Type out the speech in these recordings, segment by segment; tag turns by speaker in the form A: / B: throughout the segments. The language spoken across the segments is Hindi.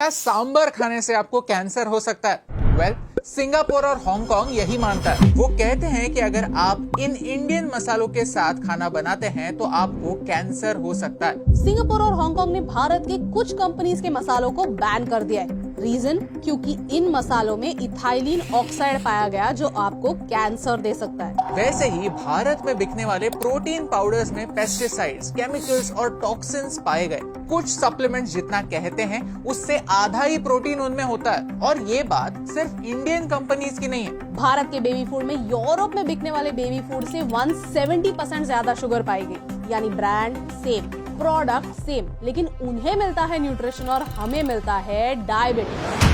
A: क्या सांबर खाने से आपको कैंसर हो सकता है? वेल, सिंगापुर और हांगकांग यही मानता है। वो कहते हैं कि अगर आप इन इंडियन मसालों के साथ खाना बनाते हैं तो आपको कैंसर हो सकता है।
B: सिंगापुर और हांगकांग ने भारत के कुछ कंपनीज के मसालों को बैन कर दिया है। रीजन, क्योंकि इन मसालों में इथाइलिन ऑक्साइड पाया गया जो आपको कैंसर दे सकता है।
A: वैसे ही भारत में बिकने वाले प्रोटीन पाउडर्स में पेस्टिसाइड्स, केमिकल्स और टॉक्सिन्स पाए गए। कुछ सप्लीमेंट्स जितना कहते हैं उससे आधा ही प्रोटीन उनमें होता है। और ये बात सिर्फ इंडियन कंपनीज की नहीं है।
B: भारत के बेबी फूड में यूरोप में बिकने वाले बेबी फूड से 170% ज्यादा शुगर पाई गई। यानी ब्रांड सेम, प्रोडक्ट सेम, लेकिन उन्हें मिलता है न्यूट्रिशन और हमें मिलता है डायबिटीज।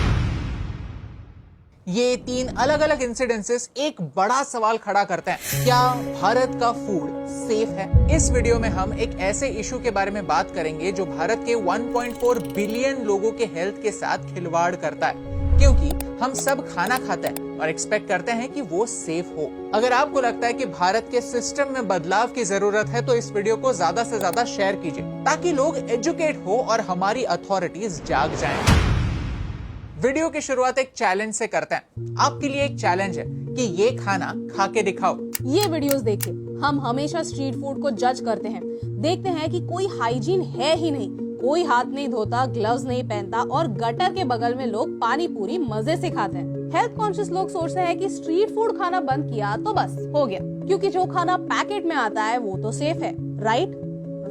A: ये तीन अलग अलग इंसिडेंसेस एक बड़ा सवाल खड़ा करते हैं। क्या भारत का फूड सेफ है? इस वीडियो में हम एक ऐसे इशू के बारे में बात करेंगे जो भारत के 1.4 बिलियन लोगों के हेल्थ के साथ खिलवाड़ करता है। क्योंकि हम सब खाना खाते हैं और एक्सपेक्ट करते हैं कि वो सेफ हो। अगर आपको लगता है कि भारत के सिस्टम में बदलाव की जरूरत है तो इस वीडियो को ज्यादा से ज्यादा शेयर कीजिए ताकि लोग एजुकेट हो और हमारी अथॉरिटीज जाग जाएं। वीडियो की शुरुआत एक चैलेंज से करते हैं। आपके लिए एक चैलेंज है कि ये खाना खा के दिखाओ।
B: ये वीडियोस देखिए, हम हमेशा स्ट्रीट फूड को जज करते हैं। देखते हैं कि कोई हाइजीन है ही नहीं, कोई हाथ नहीं धोता, ग्लव्स नहीं पहनता और गटर के बगल में लोग पानी पूरी मजे से खाते हैं। हेल्थ कॉन्शियस लोग सोचते हैं कि स्ट्रीट फूड खाना बंद किया तो बस हो गया, क्योंकि जो खाना पैकेट में आता है वो तो सेफ है। राइट?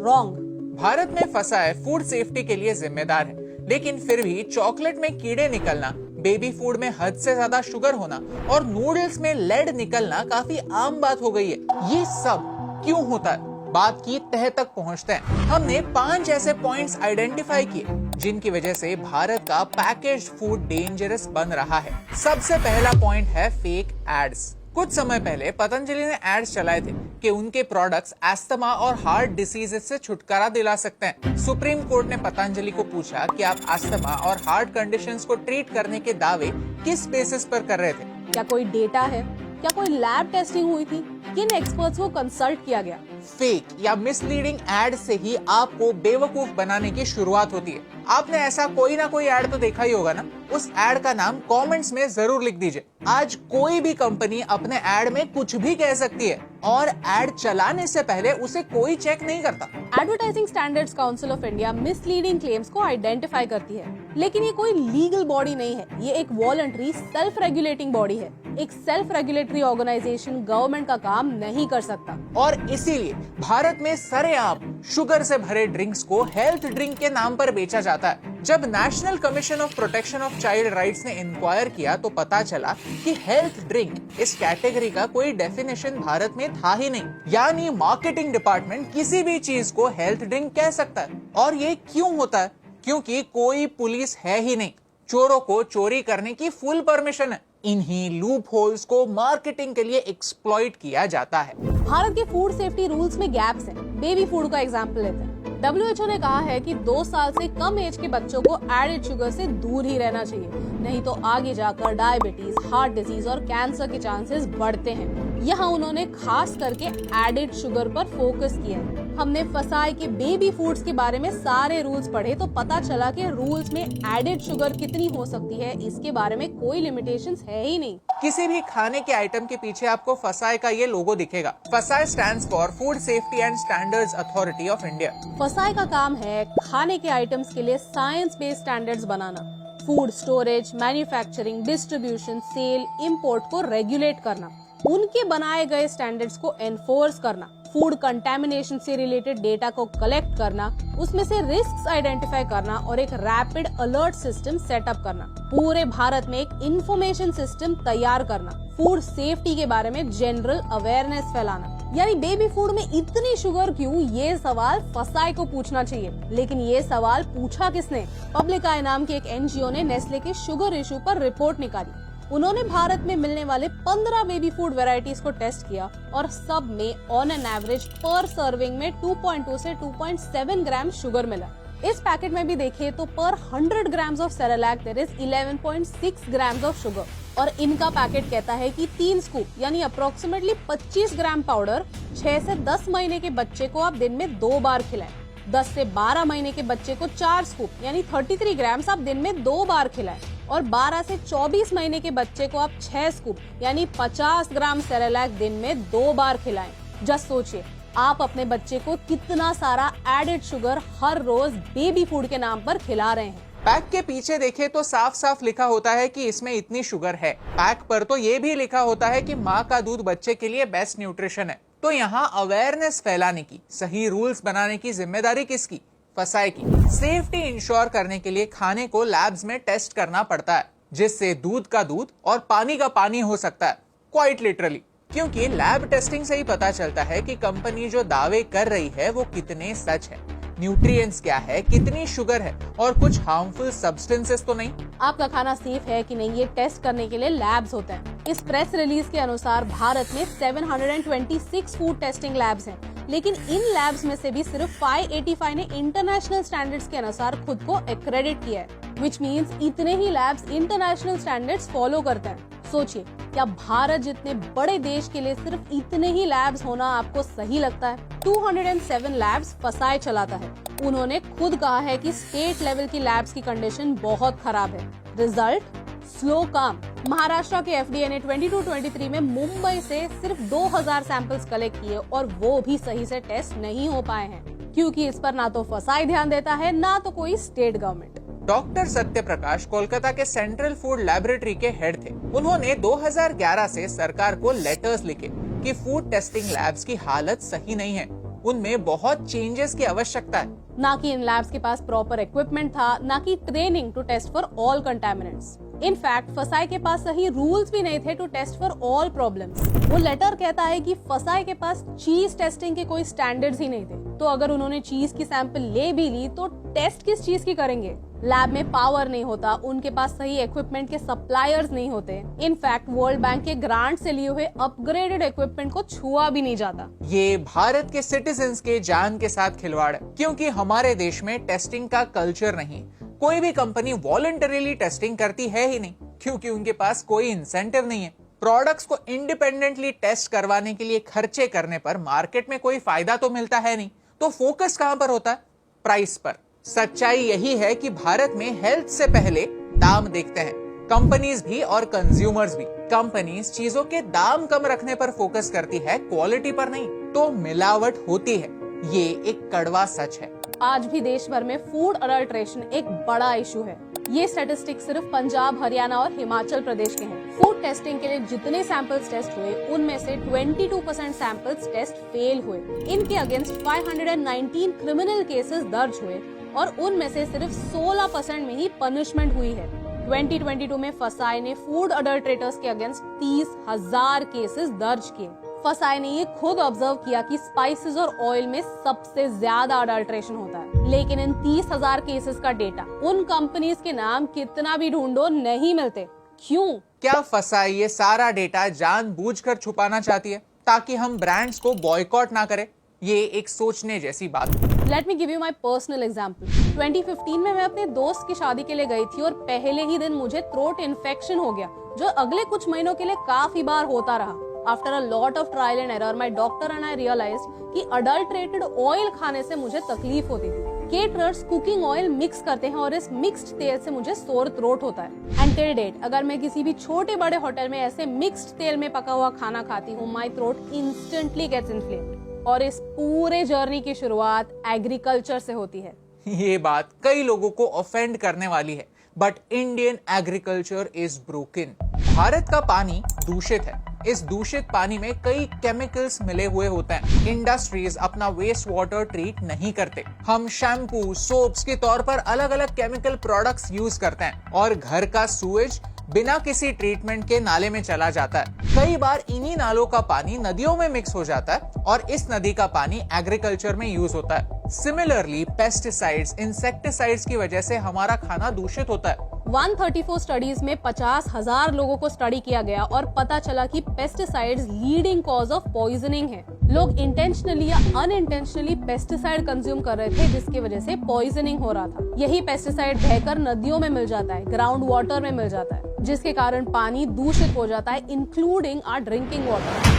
B: रॉन्ग।
A: भारत में फसाए फूड सेफ्टी के लिए जिम्मेदार है, लेकिन फिर भी चॉकलेट में कीड़े निकलना, बेबी फूड में हद से ज्यादा शुगर होना और नूडल्स में लेड निकलना काफी आम बात हो गई है। ये सब क्यों होता है? बात की तह तक पहुंचते हैं। हमने 5 ऐसे पॉइंट्स आइडेंटिफाई किए जिनकी वजह से भारत का पैकेज्ड फूड डेंजरस बन रहा है। सबसे पहला पॉइंट है फेक एड्स। कुछ समय पहले पतंजलि ने एड्स चलाए थे कि उनके प्रोडक्ट्स अस्थमा और हार्ट डिसीजेस से छुटकारा दिला सकते हैं। सुप्रीम कोर्ट ने पतंजलि को पूछा कि आप अस्थमा और हार्ट कंडीशंस को ट्रीट करने के दावे किस बेसिस पर कर रहे थे?
B: क्या कोई डेटा है? क्या कोई लैब टेस्टिंग हुई थी? किन एक्सपर्ट्स को कंसल्ट किया गया?
A: फेक या मिसलीडिंग एड से ही आपको बेवकूफ बनाने की शुरुआत होती है। आपने ऐसा कोई ना कोई एड तो देखा ही होगा ना? उस एड का नाम कमेंट्स में जरूर लिख दीजिए। आज कोई भी कंपनी अपने एड में कुछ भी कह सकती है और एड चलाने से पहले उसे कोई चेक नहीं करता।
B: Advertising standards council of India misleading claims को आइडेंटिफाई करती है, लेकिन ये कोई लीगल बॉडी नहीं है। ये एक वॉलंटरी सेल्फ रेगुलेटिंग बॉडी है। एक सेल्फ रेगुलेटरी ऑर्गेनाइजेशन गवर्नमेंट का काम नहीं कर सकता।
A: और इसीलिए भारत में सरेआम शुगर से भरे ड्रिंक्स को हेल्थ ड्रिंक के नाम पर बेचा जाता है। जब national commission of protection of child rights ने इंक्वायर किया तो पता चला कि हेल्थ ड्रिंक इस कैटेगरी का कोई डेफिनेशन भारत में था ही नहीं। यानी मार्केटिंग डिपार्टमेंट किसी भी चीज को हेल्थ ड्रिंक कह सकता है। और ये क्यों होता है? क्योंकि कोई पुलिस है ही नहीं। चोरों को चोरी करने की फुल परमिशन है। इन्हीं लूप होल्स को मार्केटिंग के लिए एक्सप्लॉइट किया जाता है।
B: भारत के फूड सेफ्टी रूल्स में गैप्स हैं। बेबी फूड का एग्जांपल लेते हैं। WHO ने कहा है कि 2 साल से कम एज के बच्चों को एडेड शुगर से दूर ही रहना चाहिए, नहीं तो आगे जाकर डायबिटीज, हार्ट डिजीज और कैंसर के चांसेस बढ़ते हैं। यहाँ उन्होंने खास करके एडेड शुगर पर फोकस किया है। हमने फसाई के बेबी फूड्स के बारे में सारे रूल्स पढ़े तो पता चला कि रूल्स में एडेड शुगर कितनी हो सकती है इसके बारे में कोई लिमिटेशंस है ही नहीं।
A: किसी भी खाने के आइटम के पीछे आपको फसाई का ये लोगो दिखेगा। FSSAI stands for food safety and standards authority of India.
B: FSSAI का काम है खाने के आइटम्स के लिए साइंस बेस्ड स्टैंडर्ड्स बनाना। Food storage, manufacturing, distribution, sale, import को रेगुलेट करना, उनके बनाए गए स्टैंडर्ड्स को एनफोर्स करना, फूड कंटेमिनेशन से रिलेटेड डेटा को कलेक्ट करना, उसमें से रिस्क्स आइडेंटिफाई करना और एक रैपिड अलर्ट सिस्टम सेटअप करना, पूरे भारत में एक इंफॉर्मेशन सिस्टम तैयार करना, फूड सेफ्टी के बारे में जनरल अवेयरनेस फैलाना। यानी बेबी फूड में इतनी शुगर क्यों, ये सवाल फसाई को पूछना चाहिए। लेकिन ये सवाल पूछा किसने? पब्लिक आई नाम की एक NGO ने नेस्ले के शुगर इशू पर रिपोर्ट निकाली। उन्होंने भारत में मिलने वाले 15 बेबी फूड वेराइटीज को टेस्ट किया और सब में ऑन एन एवरेज पर सर्विंग में 2.2 से 2.7 ग्राम शुगर मिला। इस पैकेट में भी देखें तो पर 100 grams of Cerelac there is 11.6 grams of sugar. और इनका पैकेट कहता है कि 3 स्कूप यानी अप्रोक्सीमेटली 25 ग्राम पाउडर 6 से 10 महीने के बच्चे को आप दिन में 2 बार खिलाएं। 10 से 12 महीने के बच्चे को 4 स्कूप यानी 33 ग्राम्स आप दिन में 2 बार खिलाएं और 12 से 24 महीने के बच्चे को आप 6 स्कूप यानी 50 ग्राम सेरेलैक दिन में 2 बार खिलाएं। जस्ट सोचिए आप अपने बच्चे को कितना सारा एडेड शुगर हर रोज बेबी फूड के नाम पर खिला रहे हैं।
A: पैक के पीछे देखें तो साफ साफ लिखा होता है कि इसमें इतनी शुगर है। पैक पर तो ये भी लिखा होता है कि माँ का दूध बच्चे के लिए बेस्ट न्यूट्रिशन है। तो यहाँ अवेयरनेस फैलाने की, सही रूल्स बनाने की जिम्मेदारी किसकी? फसाई की। सेफ्टी इंश्योर करने के लिए खाने को लैब्स में टेस्ट करना पड़ता है, जिससे दूध का दूध और पानी का पानी हो सकता है, क्वाइट लिटरली। क्योंकि लैब टेस्टिंग से ही पता चलता है कि कंपनी जो दावे कर रही है वो कितने सच है, न्यूट्रिएंट्स क्या है, कितनी शुगर है और कुछ हार्मफुल सब्सटेंसेस तो नहीं।
B: आपका खाना सेफ है कि नहीं ये टेस्ट करने के लिए लैब्स होते हैं। इस प्रेस रिलीज के अनुसार भारत में 726 फूड टेस्टिंग लैब्स हैं, लेकिन इन लैब्स में से भी सिर्फ 585 ने इंटरनेशनल स्टैंडर्ड्स के अनुसार खुद को एक्रेडिट किया है, विच मीन्स इतने ही लैब्स इंटरनेशनल स्टैंडर्ड्स फॉलो करते हैं। सोचिए, क्या भारत जितने बड़े देश के लिए सिर्फ इतने ही लैब्स होना आपको सही लगता है? 207 लैब्स फसाई चलाता है। उन्होंने खुद कहा है कि स्टेट लेवल की लैब्स की कंडीशन बहुत खराब है। रिजल्ट स्लो काम। महाराष्ट्र के एफडीए ने 22-23 में मुंबई से सिर्फ 2000 सैंपल्स कलेक्ट किए और वो भी सही से टेस्ट नहीं हो पाए हैं, क्योंकि इस पर ना तो फसाई ध्यान देता है ना तो कोई state government.
A: Doctor Satya Prakash Kolkata के सेंट्रल फूड लैबोरेटरी के हेड थे। उन्होंने 2011 से सरकार को लेटर्स लिखे कि फूड टेस्टिंग लैब्स की हालत सही नहीं है, उनमें बहुत चेंजेस की आवश्यकता है।
B: ना कि इन लैब्स के पास प्रॉपर इक्विपमेंट था, ना कि training to test for all contaminants. In fact FSSAI के पास सही रूल्स भी नहीं थे to test for all problems. वो लेटर कहता है कि फसाई के पास चीज टेस्टिंग के कोई स्टैंडर्ड्स ही नहीं थे, तो अगर उन्होंने चीज की सैंपल ले भी ली तो टेस्ट किस चीज की करेंगे? लैब में पावर नहीं होता, उनके पास सही इक्विपमेंट के सप्लायर्स नहीं होते। इनफैक्ट वर्ल्ड बैंक के ग्रांट से लिए हुए अपग्रेडेड इक्विपमेंट को छुआ भी नहीं जाता। ये
A: भारत के सिटीजन्स के जान के साथ खिलवाड़ है, क्योंकि हमारे देश में टेस्टिंग का कल्चर नहीं। कोई भी कंपनी वॉलंटरीली टेस्टिंग करती है ही नहीं, क्योंकि उनके पास कोई इंसेंटिव नहीं है। प्रोडक्ट्स को इंडिपेंडेंटली टेस्ट करवाने के लिए खर्चे करने पर मार्केट में कोई फायदा तो मिलता है नहीं, तो फोकस कहां पर होता है? प्राइस पर। सच्चाई यही है कि भारत में हेल्थ से पहले दाम देखते हैं, कंपनीज भी और कंज्यूमर्स भी। कंपनीज चीजों के दाम कम रखने पर फोकस करती है, क्वालिटी पर नहीं, तो मिलावट होती है। ये एक कड़वा सच है।
B: आज भी देश भर में फूड अडल्ट्रेशन एक बड़ा इशू है। ये स्टैटिस्टिक सिर्फ पंजाब, हरियाणा और हिमाचल प्रदेश के हैं। फूड टेस्टिंग के लिए जितने सैंपल्स टेस्ट हुए, उनमें से 22% सैंपल्स टेस्ट फेल हुए। इनके अगेंस्ट 519 क्रिमिनल केसेस दर्ज हुए और उनमें से सिर्फ 16% में ही पनिशमेंट हुई है। 2022 में फसाई ने फूड अडल्ट्रेटर्स के अगेंस्ट 30,000 केसेस दर्ज किए। फसाई ने ये खुद ऑब्जर्व किया कि स्पाइसेस और ऑयल में सबसे ज्यादा अडल्ट्रेशन होता है, लेकिन इन 30,000 केसेस का डेटा उन कंपनीज के नाम कितना भी ढूंढो नहीं मिलते। क्यों?
A: क्या फसाई ये सारा डेटा जानबूझकर छुपाना चाहती है ताकि हम ब्रांड्स को बॉयकॉट ना करें? ये एक सोचने जैसी बात है।
B: Let me give you my personal example. 2015 में मैं अपने दोस्त की शादी के लिए गई थी और पहले ही दिन मुझे थ्रोट इन्फेक्शन हो गया, जो अगले कुछ महीनों के लिए काफी बार होता रहा। After a lot of trial and error, my doctor and I realized कि adulterated oil खाने से मुझे तकलीफ होती थी। केटरर्स कुकिंग ऑयल मिक्स करते हैं और इस मिक्स्ड तेल से मुझे सोर थ्रोट होता है। एंड टिल डेट अगर मैं किसी भी छोटे बड़े होटल में ऐसे मिक्स्ड तेल में पका हुआ खाना खाती हूँ, my throat instantly gets inflamed. और इस पूरे जर्नी की शुरुआत एग्रीकल्चर से होती है।
A: ये बात कई लोगों को ऑफेंड करने वाली है, but Indian agriculture is broken. Bharat का पानी दूषित है। इस दूषित पानी में कई केमिकल्स मिले हुए होते हैं। इंडस्ट्रीज अपना वेस्ट वाटर ट्रीट नहीं करते। हम शैम्पू, सोप्स के तौर पर अलग अलग केमिकल प्रोडक्ट्स यूज करते हैं और घर का सूएज बिना किसी ट्रीटमेंट के नाले में चला जाता है। कई बार इन्हीं नालों का पानी नदियों में मिक्स हो जाता है और इस नदी का पानी एग्रीकल्चर में यूज होता है। सिमिलरली पेस्टिसाइड्स, इंसेक्टिसाइड्स की वजह से हमारा खाना दूषित होता है।
B: 134 स्टडीज में 50,000 लोगों को स्टडी किया गया और पता चला कि pesticides leading cause of poisoning है। लोग इंटेंशनली या अनइंटेंशनली पेस्टिसाइड कंज्यूम कर रहे थे, जिसकी वजह से पॉइजनिंग हो रहा था। यही पेस्टिसाइड बहकर नदियों में मिल जाता है, ग्राउंड वाटर में मिल जाता है, जिसके कारण पानी दूषित हो जाता है, इंक्लूडिंग आवर ड्रिंकिंग वाटर।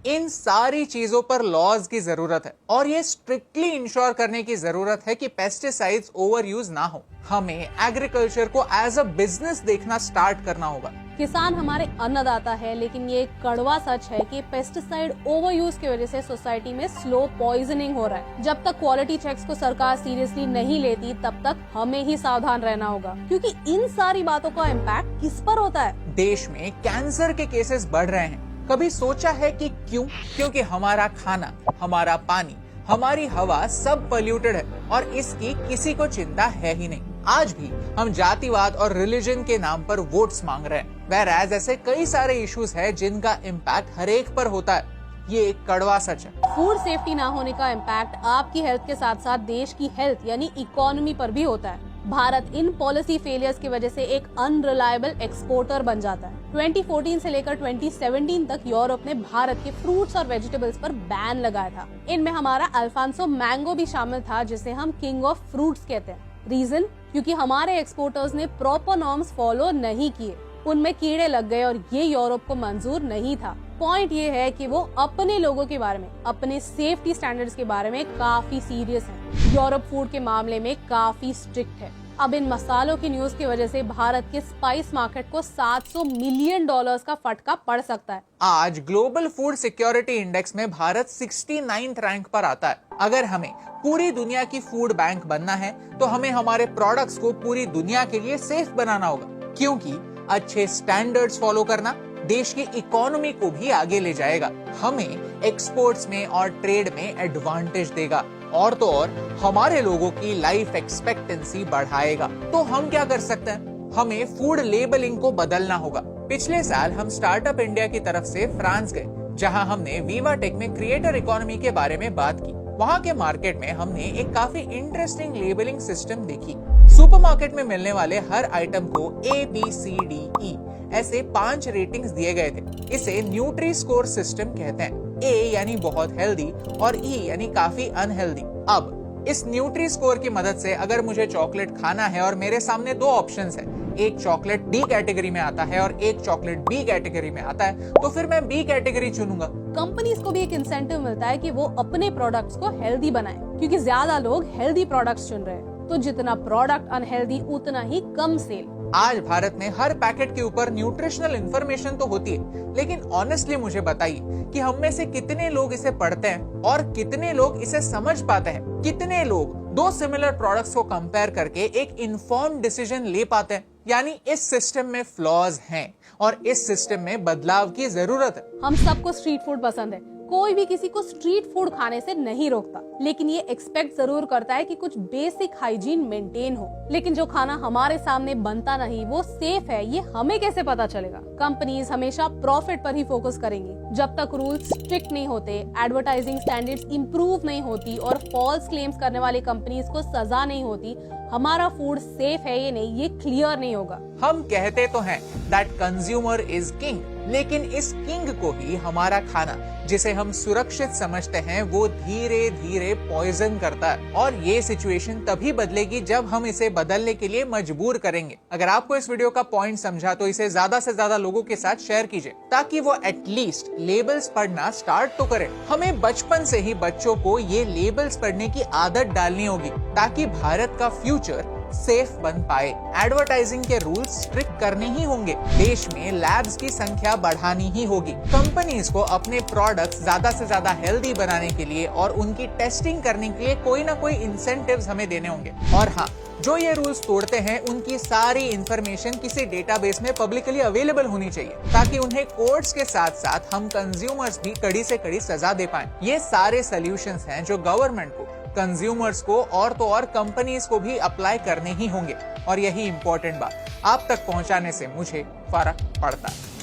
A: इन सारी चीजों पर लॉज की जरूरत है और ये स्ट्रिक्टली इंश्योर करने की जरूरत है कि पेस्टिसाइड्स ओवर यूज ना हो। हमें एग्रीकल्चर को एज अ बिजनेस देखना स्टार्ट करना होगा।
B: किसान हमारे अन्नदाता है, लेकिन ये कड़वा सच है कि पेस्टिसाइड ओवर यूज की वजह से सोसाइटी में स्लो पॉइजनिंग हो रहा है। जब तक क्वालिटी चेक्स को सरकार सीरियसली नहीं लेती, तब तक हमें ही सावधान रहना होगा, क्योंकि इन सारी बातों का इम्पैक्ट किस पर होता है?
A: देश में कैंसर के केसेस बढ़ रहे हैं। कभी सोचा है कि क्यों? क्योंकि हमारा खाना, हमारा पानी, हमारी हवा सब पोल्यूटेड है और इसकी किसी को चिंता है ही नहीं। आज भी हम जातिवाद और रिलीजन के नाम पर वोट्स मांग रहे हैं। whereas ऐसे कई सारे इश्यूज हैं जिनका इम्पैक्ट हर एक पर होता है। ये एक कड़वा सच है।
B: फूड सेफ्टी ना होने का इम्पैक्ट आपकी हेल्थ के साथ साथ देश की हेल्थ यानी इकोनॉमी पर भी होता है। भारत इन पॉलिसी फेलियर्स की वजह से एक अनरिलायबल एक्सपोर्टर बन जाता है। 2014 से लेकर 2017 तक यूरोप ने भारत के फ्रूट्स और वेजिटेबल्स पर बैन लगाया था। इनमें हमारा अल्फांसो मैंगो भी शामिल था, जिसे हम किंग ऑफ फ्रूट्स कहते हैं। रीजन? क्योंकि हमारे एक्सपोर्टर्स ने प्रॉपर नॉर्म्स फॉलो नहीं किए, उनमें कीड़े लग गए और ये यूरोप को मंजूर नहीं था। पॉइंट ये है कि वो अपने लोगों के बारे में, अपने सेफ्टी स्टैंडर्ड्स के बारे में काफी सीरियस है। यूरोप फूड के मामले में काफी स्ट्रिक्ट है। अब इन मसालों की न्यूज की वजह से भारत के स्पाइस मार्केट को $700 मिलियन का फटका पड़ सकता है।
A: आज ग्लोबल फूड सिक्योरिटी इंडेक्स में भारत 69th रैंक पर आता है। अगर हमें पूरी दुनिया की फूड बैंक बनना है तो हमें हमारे प्रोडक्ट्स को पूरी दुनिया के लिए सेफ बनाना होगा, क्योंकि अच्छे स्टैंडर्ड्स फॉलो करना देश की इकोनॉमी को भी आगे ले जाएगा, हमें एक्सपोर्ट्स में और ट्रेड में एडवांटेज देगा और तो और हमारे लोगों की लाइफ एक्सपेक्टेंसी बढ़ाएगा। तो हम क्या कर सकते हैं? हमें फूड लेबलिंग को बदलना होगा। पिछले साल हम स्टार्टअप इंडिया की तरफ से फ्रांस गए, जहां हमने वीवाटेक में क्रिएटर इकोनॉमी के बारे में बात की। वहां के मार्केट में हमने एक काफी इंटरेस्टिंग लेबलिंग सिस्टम देखी। सुपरमार्केट में मिलने वाले हर आइटम को ABCDE ऐसे 5 रेटिंग्स दिए गए थे। इसे न्यूट्री स्कोर सिस्टम कहते हैं। A यानी बहुत हेल्दी और E यानी काफी अनहेल्दी। अब इस न्यूट्री स्कोर की मदद से अगर मुझे चॉकलेट खाना है और मेरे सामने 2 ऑप्शंस है, एक चॉकलेट D कैटेगरी में आता है और एक चॉकलेट B कैटेगरी में आता है, तो फिर मैं B कैटेगरी चुनूंगा।
B: कंपनीज को भी एक इंसेंटिव मिलता है कि वो अपने प्रोडक्ट्स को हेल्दी बनाएं, क्योंकि ज्यादा लोग हेल्दी प्रोडक्ट्स चुन रहे हैं। तो जितना प्रोडक्ट अनहेल्दी उतना ही कम सेल।
A: आज भारत में हर पैकेट के ऊपर न्यूट्रिशनल इंफॉर्मेशन तो होती है, लेकिन ऑनेस्टली मुझे बताइए कि हम में से कितने लोग इसे पढ़ते हैं और कितने लोग इसे समझ पाते हैं? कितने लोग 2 सिमिलर प्रोडक्ट्स को कंपेयर करके एक इन्फॉर्म्ड डिसीजन ले पाते हैं? यानी इस सिस्टम में फ्लॉज हैं और इस सिस्टम में बदलाव की जरूरत है।
B: हम सबको स्ट्रीट फूड पसंद है, कोई भी किसी को स्ट्रीट फूड खाने से नहीं रोकता, लेकिन ये एक्सपेक्ट जरूर करता है कि कुछ बेसिक हाइजीन मेंटेन हो। लेकिन जो खाना हमारे सामने बनता नहीं वो सेफ है, ये हमें कैसे पता चलेगा? कंपनीज हमेशा प्रॉफिट पर ही फोकस करेंगी। जब तक रूल्स स्ट्रिक्ट नहीं होते, एडवर्टाइजिंग स्टैंडर्ड्स इंप्रूव नहीं होती और फॉल्स क्लेम्स करने वाली कंपनीज को सजा नहीं होती, हमारा फूड सेफ है ये नहीं, ये क्लियर नहीं होगा।
A: हम कहते तो हैं दैट कंज्यूमर इज किंग, लेकिन इस किंग को ही हमारा खाना, जिसे हम सुरक्षित समझते हैं, वो धीरे धीरे पॉइजन करता है। और ये सिचुएशन तभी बदलेगी जब हम इसे बदलने के लिए मजबूर करेंगे। अगर आपको इस वीडियो का पॉइंट समझा तो इसे ज्यादा से ज्यादा लोगों के साथ शेयर कीजिए, ताकि वो एटलीस्ट लेबल्स पढ़ना स्टार्ट तो करें। हमें बचपन से ही बच्चों को ये लेबल्स पढ़ने की आदत डालनी होगी, ताकि भारत का फ्यूचर सेफ बन पाए। एडवर्टाइजिंग के रूल्स स्ट्रिक्ट करने ही होंगे, देश में लैब्स की संख्या बढ़ानी ही होगी, कंपनीज को अपने प्रोडक्ट्स ज्यादा से ज्यादा हेल्दी बनाने के लिए और उनकी टेस्टिंग करने के लिए कोई ना कोई इंसेंटिव्स हमें देने होंगे। और हाँ, जो ये रूल्स तोड़ते हैं उनकी सारी इंफॉर्मेशन किसी डेटाबेस में पब्लिकली अवेलेबल होनी चाहिए, ताकि उन्हें कोर्ट्स के साथ साथ हम कंज्यूमर्स भी कड़ी से कड़ी सजा दे पाएं। ये सारे सॉल्यूशंस हैं जो गवर्नमेंट को, कंज्यूमर्स को और तो और कंपनीज को भी अप्लाई करने ही होंगे। और यही इंपॉर्टेंट बात आप तक पहुंचाने से मुझे फर्क पड़ता है।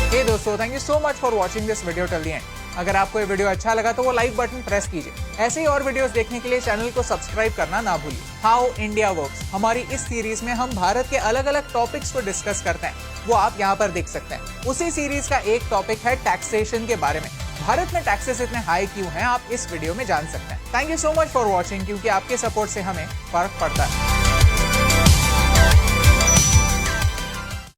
A: हे दोस्तों, thank you so much for watching this video till the end. अगर आपको ये वीडियो अच्छा लगा तो वो लाइक बटन प्रेस कीजिए। ऐसे ही और वीडियोस देखने के लिए चैनल को सब्सक्राइब करना ना भूलिए। हाउ इंडिया वर्क्स, हमारी इस सीरीज में हम भारत के अलग अलग टॉपिक्स को डिस्कस करते हैं, वो आप यहाँ पर देख सकते हैं। उसी सीरीज का एक टॉपिक है टैक्सेशन के बारे में। भारत में टैक्सेस इतने हाई क्यों हैं, आप इस वीडियो में जान सकते हैं। Thank you so much for watching, क्योंकि आपके सपोर्ट से हमें फर्क पड़ता है।